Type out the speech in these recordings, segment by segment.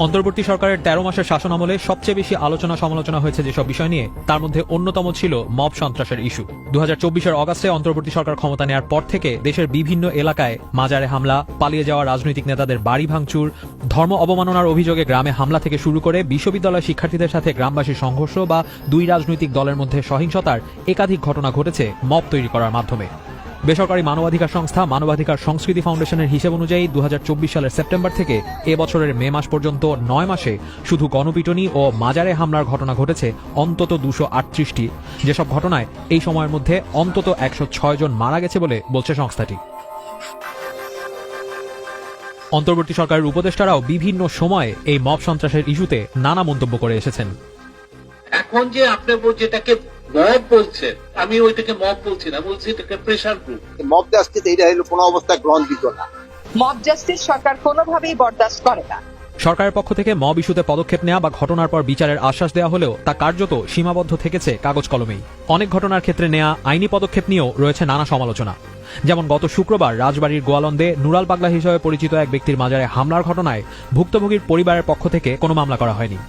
অন্তর্বর্তী সরকারের ১৩ মাসের শাসন আমলে সবচেয়ে বেশি আলোচনা সমালোচনা হয়েছে যেসব বিষয় নিয়ে তার মধ্যে অন্যতম ছিল মব সন্ত্রাসের ইস্যু। ২০২৪-এর অগাস্টে অন্তর্বর্তী সরকার ক্ষমতা নেওয়ার পর থেকে দেশের বিভিন্ন এলাকায় মাজারে হামলা, পালিয়ে যাওয়া রাজনৈতিক নেতাদের বাড়ি ভাঙচুর, ধর্ম অবমাননার অভিযোগে গ্রামে হামলা থেকে শুরু করে বিশ্ববিদ্যালয় শিক্ষার্থীদের সাথে গ্রামবাসীর সংঘর্ষ বা দুই রাজনৈতিক দলের মধ্যে সহিংসতার একাধিক ঘটনা ঘটেছে মব তৈরি করার মাধ্যমে। বেসরকারি মানবাধিকার সংস্থা মানবাধিকার সংস্কৃতি ফাউন্ডেশনের হিসেব অনুযায়ী ২০২৪ সালের সেপ্টেম্বর থেকে এ বছরের মে মাস পর্যন্ত ৯ মাসে শুধু গণপিটুনি ও মাজারে হামলার ঘটনা ঘটেছে অন্তত ২৩৮টি, যেসব ঘটনায় এই সময়ের মধ্যে অন্তত ১০৬ জন মারা গেছে বলে বলছে সংস্থাটি। অন্তর্বর্তী সরকারের উপদেষ্টারাও বিভিন্ন সময়ে এই মব সন্ত্রাসের ইস্যুতে নানা মন্তব্য করে এসেছেন। এখন যে আপনি যেটাকে মব বলছেন, আমি ওইটাকে মব বলছি না, বলছি এটাকে প্রেসার গ্রুপ। মব জাস্টিস এইটা হলো কোনো অবস্থায় গ্রহণযোগ্য না। মব জাস্টিস সরকার কোনোভাবেই বরদাস্ত করে না। সরকারের পক্ষ থেকে মব ইস্যুতে পদক্ষেপ নেওয়া বা ঘটনার পর বিচারের আশ্বাস দেওয়া হলেও তা কার্যত সীমাবদ্ধ থেকেছে কাগজ কলমেই। অনেক ঘটনার ক্ষেত্রে নেওয়া আইনি পদক্ষেপ নিয়েও রয়েছে নানা সমালোচনা। যেমন গত শুক্রবার রাজবাড়ীর গোয়ালন্দে নুরাল পাগলা হিসেবে পরিচিত এক ব্যক্তির মাজারে হামলার ঘটনায় ভুক্তভোগীর পরিবারের পক্ষ থেকে কোনো মামলা করা হয়নি।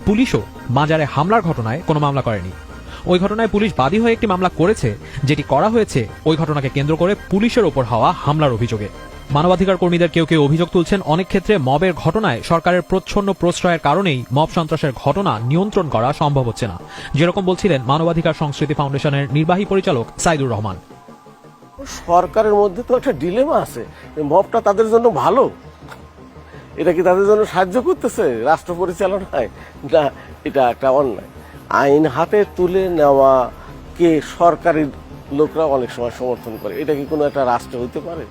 পুলিশও মাজারে হামলার ঘটনায় কোনো মামলা করেনি। ওই ঘটনায় পুলিশ বাদী হয়ে একটি মামলা করেছে, যেটি করা হয়েছে ওই ঘটনাকে কেন্দ্র করে পুলিশের ওপর হওয়া হামলার অভিযোগে। মানবাধিকার কর্মীদের কেউ কেউ অভিযোগ তুলছেন, অনেক ক্ষেত্রে মবের ঘটনায় সরকারের প্রচ্ছন্ন প্রশ্রয়ের কারণেই মব সন্ত্রাসের ঘটনা নিয়ন্ত্রণ করা সম্ভব হচ্ছে না, যেরকম বলছিলেন মানবাধিকার সংস্কৃতি ফাউন্ডেশনের নির্বাহী পরিচালক সাইদুর রহমান। সরকারের মধ্যে তো একটা ডিলেমা আছে, মবটা তাদের জন্য ভালো, এটা কি তাদের জন্য সাহায্য করতেছে রাষ্ট্র পরিচালনায়, না এটা একটা অন্যায়। আইন হাতে তুলে নেওয়া কে সরকারি লোকরা অনেক সময় সমর্থন করে, এটা কি কোনো একটা রাষ্ট্র হইতে পারে?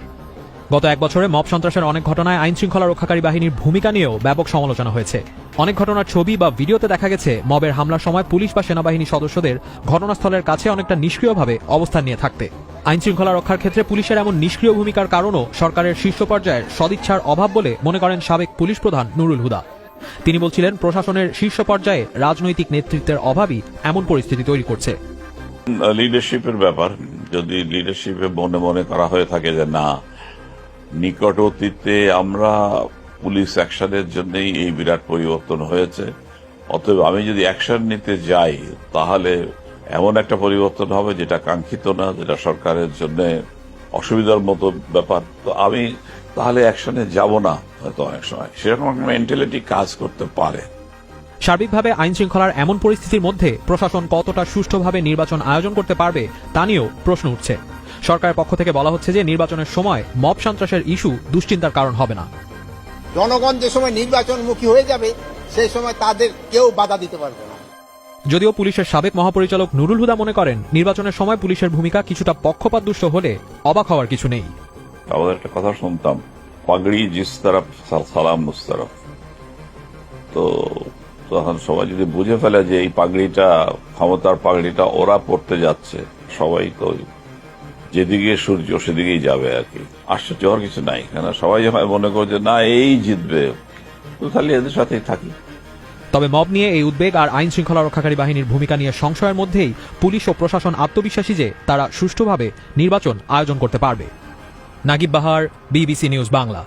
গত এক বছরে মব সন্ত্রাসের অনেক ঘটনায় আইন শৃঙ্খলা রক্ষাকারী বাহিনীর ভূমিকা নিয়েও ব্যাপক সমালোচনা হয়েছে। অনেক ঘটনার ছবি বা ভিডিওতে দেখা গেছে মবের হামলার সময় পুলিশ বা সেনাবাহিনী সদস্যদের ঘটনাস্থলের কাছে অনেকটা নিষ্ক্রিয়ভাবে অবস্থান নিয়ে থাকতে। আইন শৃঙ্খলা রক্ষার ক্ষেত্রে পুলিশের এমন নিষ্ক্রিয় ভূমিকার কারণও সরকারের শীর্ষ পর্যায়ের সদিচ্ছার অভাব বলে মনে করেন সাবেক পুলিশ প্রধান নুরুল হুদা। তিনি বলছিলেন, প্রশাসনের শীর্ষ পর্যায়ে রাজনৈতিক নেতৃত্বের অভাবই এমন পরিস্থিতি তৈরি করছে। লিডারশিপের ব্যাপার, যদি লিডারশিপে মনে মনে করা হয়ে থাকে যে না, নিকট অতীতে আমরা পুলিশ অ্যাকশনের জন্যই এই বিরাট পরিবর্তন হয়েছে, অতএব আমি যদি অ্যাকশন নিতে যাই তাহলে এমন একটা পরিবর্তন হবে যেটা কাঙ্ক্ষিত না, যেটা সরকারের জন্য অসুবিধার মতো ব্যাপার, তো আমি তাহলে অ্যাকশনে যাব না। হয়তো অনেক সময় সেরকম একটা মেন্টালিটি কাজ করতে পারে। সার্বিকভাবে আইন শৃঙ্খলার এমন পরিস্থিতির মধ্যে প্রশাসন কতটা সুষ্ঠুভাবে নির্বাচন আয়োজন করতে পারবে তা নিয়েও প্রশ্ন উঠছে। সরকারের পক্ষ থেকে বলা হচ্ছে যে নির্বাচনের সময় মব সন্ত্রাসের ইস্যু দুশ্চিন্তার কারণ হবে না। জনগণ যে সময় নির্বাচনমুখী হয়ে যাবে সেই সময় তাদের কেউ বাধা দিতে পারবে না। যদিও পুলিশের সাবেক মহাপরিচালক নুরুল হুদা মনে করেন নির্বাচনের সময় পুলিশের ভূমিকা কিছুটা পক্ষপাতদুষ্ট হলে অবাক হওয়ার কিছু নেই। আমাদের একটা কথা শুনতাম, পাগড়ি জিস তরফ সালাম উস তরফ। তো তখন সবাই যদি বুঝে ফেলে যে এই পাগড়িটা, ক্ষমতার পাগড়িটা ওরা পড়তে যাচ্ছে, সবাই তো যেদিকে সূর্য সেদিকেই যাবে আর কি। আশ্চর্য হওয়ার কিছু নাই, কেন সবাই যখন মনে করছে না এই জিতবে, তো তাহলে এদের সাথেই থাকি। তবে মব নিয়ে এই উদ্বেগ আর আইন শৃঙ্খলা রক্ষাকারী বাহিনীর ভূমিকা নিয়ে সংশয়ের মধ্যেই পুলিশ ও প্রশাসন আত্মবিশ্বাসী যে তারা সুষ্ঠুভাবে নির্বাচন আয়োজন করতে পারবে। নাগিব বাহার, বিবিসি নিউজ বাংলা।